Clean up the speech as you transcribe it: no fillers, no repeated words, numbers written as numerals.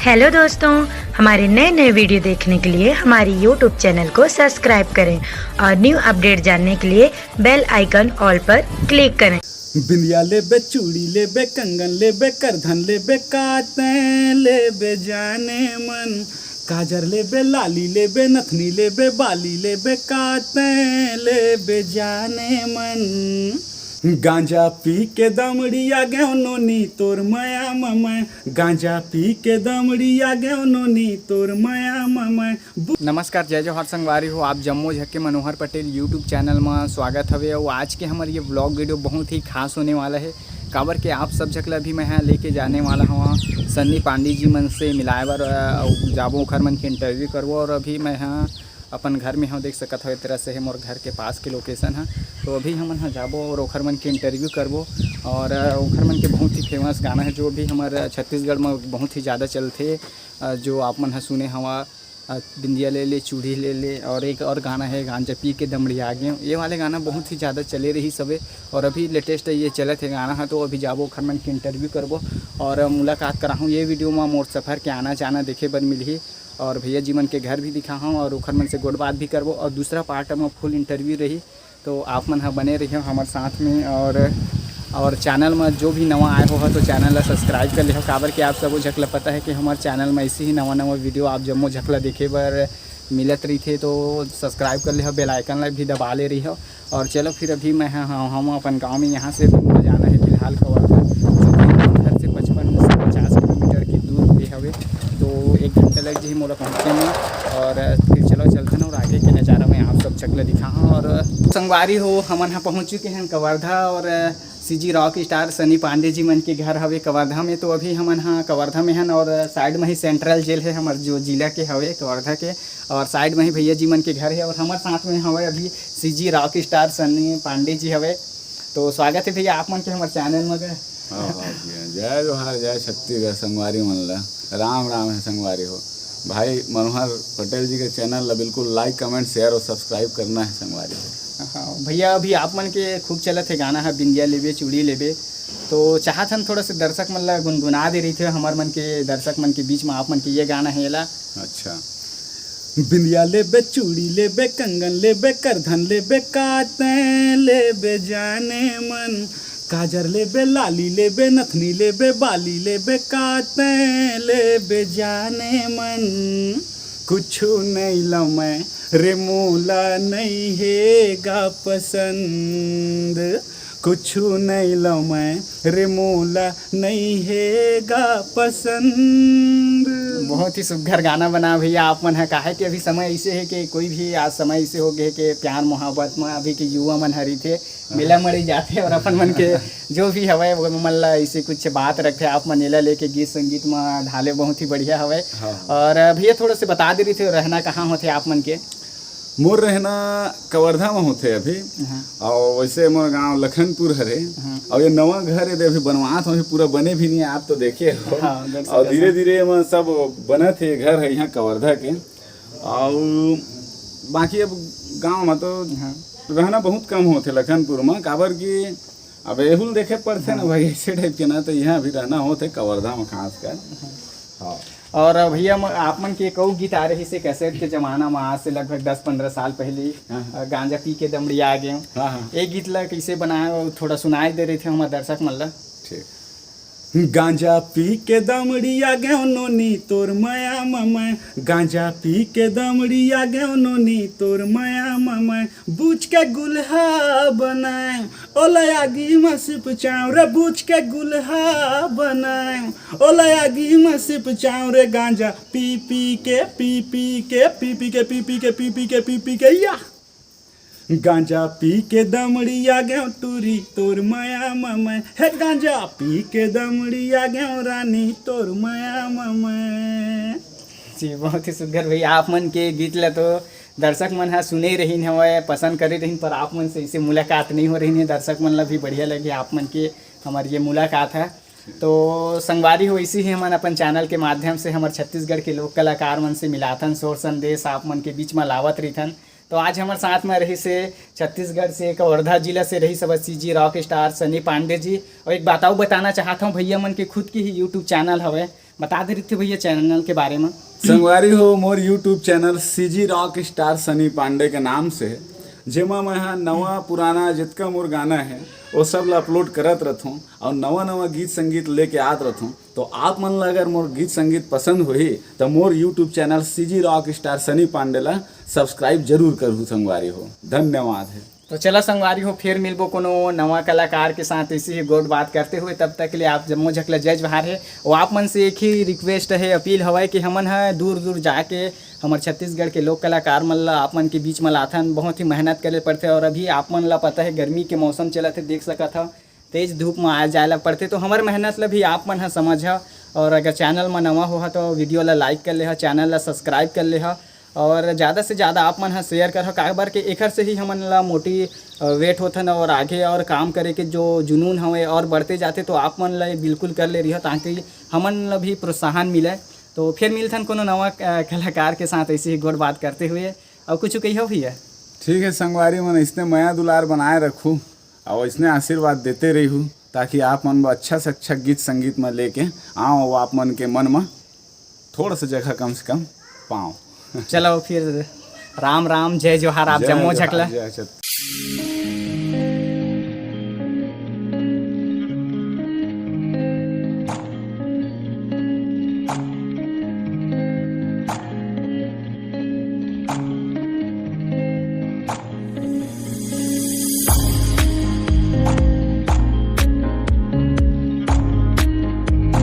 Hello दोस्तों, हमारे नए नए वीडियो देखने के लिए हमारी यूट्यूब चैनल को सब्सक्राइब करें और न्यू अपडेट जानने के लिए बेल आइकन ऑल पर क्लिक करें। बिंदिया लेबे, चूड़ी लेबे, कंगन लेबे, करधन लेबे, काते लेबे जाने मन, काजर लेबे, लाली लेबे, नथनी लेबे, बाली लेबे, काते लेबे जाने मन। गांजा पी के दमड़िया गयो नोनी तोर माया ममय, गांजा पी के दमड़िया गयो नोनी तोर माया ममय। नमस्कार, जय जोहार संगवारी हो। आप जम्मू झक्के मनोहर पटेल यूट्यूब चैनल में स्वागत हवे। और आज के हमारे ये व्लॉग वीडियो बहुत ही खास होने वाला है। काबर के आप सब जगह अभी मैं यहाँ लेके जाने वाला हूँ सन्नी पांडे जी मन से मिलाए बर जाबो, ओखर मन के इंटरव्यू करबो। और अभी मैं यहाँ अपन घर में हम देख सकत हो, तरह से है मोर घर के पास के लोकेशन है। तो अभी हम यहाँ जाबो और ओखर मन के इंटरव्यू करबो। और ओखर मन के बहुत ही फेमस गाना है जो भी हमारे छत्तीसगढ़ में बहुत ही ज़्यादा चलते, जो आप मन सुने हवा बिंदिया ले ले, चूड़ी ले ले। और एक और गाना है गांजा पी के दमड़िया आ गए, ये वाले गाना बहुत ही ज़्यादा चले रही सबे। और अभी लेटेस्ट ये चले थे गाना है। तो अभी जाबो ओखर मन के इंटरव्यू करबो और मुलाकात कराहूँ। ये वीडियो में मोर सफ़र के आना जाना देखे बर मिली और भैया जी मन के घर भी दिखा हूँ और ओखर मन से गोड़ बात भी करबो। और दूसरा पार्ट में फुल इंटरव्यू रही, तो आप मन बने रहिए हमारे साथ में। और चैनल में जो भी नवा आए हो तो चैनल ला सब्सक्राइब कर लिहो। काबर कि आप सबको झकला पता है कि हमारे चैनल में ऐसे ही नवा वीडियो आप जम्मो झकला देखे बर मिलत रही थे। तो सब्सक्राइब कर लिहो, बेल आइकन ला भी दबा ले रही हो। और चलो फिर अभी मैं हम अपन गाँव में यहाँ से जाना है फिलहाल कवर्धा। घर से 55 से 50 किलोमीटर की दूर पे हवे, तो 1 घंटे लग जाए मोला पहुँचने में। और फिर चलो चलते ना और आगे के नज़ारा में आप सब चकला दिखा हूँ। और संगवारी हो, हम यहाँ पहुँच चुके हैं कवर्धा और CG rock star Sunny Pandey ji मन के घर हवे कवर्धा में। तो अभी हम यहाँ कवर्धा में हैं और साइड में ही सेंट्रल जेल है हमारे जो जिला के हवे कवर्धा के, और साइड में ही भैया जी मन के घर है। और हमारे साथ में हवे अभी CG rock star Sunny Pandey ji हवे। तो स्वागत है भैया आप मन के हमारे चैनल में। जय जोहार, जय छत्तीसगढ़ संगवारी मन ला राम राम है संगवारी हो। भाई मनोहर पटेल जी के चैनल ला बिल्कुल लाइक कमेंट शेयर और सब्सक्राइब करना है संगवारी हो। हाँ भैया, अभी आप मन के खूब चलत है गाना है बिंदिया लेबे चूड़ी लेबे, तो चाहत हम थोड़ा सा दर्शक मन ला गुनगुना दे रही थे हमारे मन के दर्शक मन के बीच में आप मन के ये गाना है ला। अच्छा। बिंदिया लेबे, चूड़ी लेबे, कंगन लेबे, करधन लेबे, काते लेबे जाने मन, काजर लेबे, लाली लेबे, नथनी लेबे, बाली लेबे, काते लेबे जाने मन। कुछु नहीं लमै रे मोला नहीं हैगा पसंद, कुछु नहीं लमै रे मोला नहीं हैगा पसंद। बहुत ही सुघर गाना बना भैया आप मन है। काहे कि अभी समय ऐसे है कि कोई भी आज समय ऐसे हो गए कि प्यार मोहब्बत में अभी के युवा मन हरी थे मिला मरी जाते। और अपन मन के जो भी हवे वो मन ला ऐसे कुछ बात रखे आप मन एला लेके गीत संगीत में ढाले बहुत ही बढ़िया हवे। और भैया थोड़ा से बता दे रही थे रहना कहाँ होते आप मन के। मोर रहना कवर्धा में होते अभी। और वैसे मोर गांव लखनपुर हरे। और ये नवा घर है अभी बनवात हो, पूरा बने भी नहीं है, आप तो देखे हो। और धीरे धीरे में सब बने थे घर है यहाँ कवर्धा के। और बाकी अब गांव में तो रहना बहुत कम होते लखनपुर में, काबर की अब एहुल देखे पड़ते ना भाई ऐसे टाइप के ना, तो यहाँ अभी रहना होते कवर्धा में खास कर। हाँ। और भैया आप मन के कऊ गीत आ रही से कैसेट के जमाना में आज से लगभग 10-15 साल पहले गांजा पी के दमड़िया आ गए। एक गीत ला कैसे बनाया थोड़ा सुनाई दे रहे थे हमारे दर्शक मन ला। ठीक। गांजा पी के दमड़िया गयो नोनी तोर माया ममय, गांजा पी के दमड़िया गयो नोनी तोर माया ममय, बूझ के गुल्हा बनाए ओलयागी में सिप चाव रे, बूझ के गुल्हा बनाए ओलयागी में सिप चाव रे, गांजा पी पी के पी पी के पी पी के पी पी के पी पी के पी पी के या गांजा पी के दमड़िया गयो टूरी तोर माया ममय, है गांजा पी के दमड़िया गयो रानी तोर माया ममय। जी बहुत ही सुघर भैया आप मन के गीत ला तो दर्शक मन है सुने रही हवे पसंद करे रही, पर आप मन से इसे मुलाकात नहीं हो रही है। दर्शक मन ला भी बढ़िया लगे आप मन के हमारी ये मुलाकात है। तो संगवारी हो इसी ही हम अपन चैनल के माध्यम से हमारे छत्तीसगढ़ के लोक कलाकार मन से मिलाथन, शोर संदेश आप मन के बीच में लावत रहीथन। तो आज हमारे साथ में रही से छत्तीसगढ़ से कवर्धा जिला से रही सब CG rock star Sunny Pandey ji. और एक बात बताना चाहता हूँ भैया मन के खुद की ही यूट्यूब चैनल हवे, बता दे रही थी भैया चैनल के बारे में। संगवारी हो मोर YouTube channel CG rock star Sunny Pandey के नाम से, जेमा मैं हाँ नवा पुराना जितना मोर गाना है वो सब ला अपलोड करत रहूँ और नवा नवा गीत संगीत लेके आत रहूँ। तो आप मन ला अगर मोर गीत संगीत पसंद होही तो मोर YouTube channel CG rock star Sunny Pandey ला सब्सक्राइब जरूर करूँ संगवारी हो। धन्यवाद है। तो चला संगवारी हो, फिर मिलबो कोनो नवा कलाकार के साथ ऐसी ही गोड बात करते हुए। तब तक के लिए आप जम्मू झकला जय जोहार है। और आप मन से एक ही रिक्वेस्ट है, अपील हवा कि हमन है दूर दूर जाके हमार छत्तीसगढ़ के लोक कलाकार मन ला आप मन के बीच में लाथन बहुत ही मेहनत करे पड़ते। और अभी आप मन ला पता है गर्मी के मौसम चलत है, देख सकत था तेज धूप में आ जाए ला पड़ते। तो हमार मेहनत ला भी आप मन है समझ। और अगर चैनल में नवा हो तो वीडियो ला लाइक कर ले, चैनल ला सब्सक्राइब कर ले, और ज़्यादा से ज़्यादा आप मन शेयर कर काबर के एकर से ही हमन ला मोटिवेट होथन और आगे और काम करे के जो जुनून हवे और बढ़ते जाते। तो आप मन ला बिल्कुल कर ले रही ताकि हमन ला भी प्रोत्साहन मिले। तो फिर मिलथन कोनो नवा कलाकार के साथ ऐसे ही गोड़ बात करते हुए। और कुछ कहियो भैया? ठीक है संगवारी मन, इसने माया दुलार बनाए रखूँ और इसने आशीर्वाद देते रही हूँ ताकि आप मन अच्छा से अच्छा गीत संगीत में लेके आओ और आप मन के मन में थोड़ा सा जगह कम से कम पाओ। चलो फिर राम राम, जय जोहार। आप जम्मू झकला। जय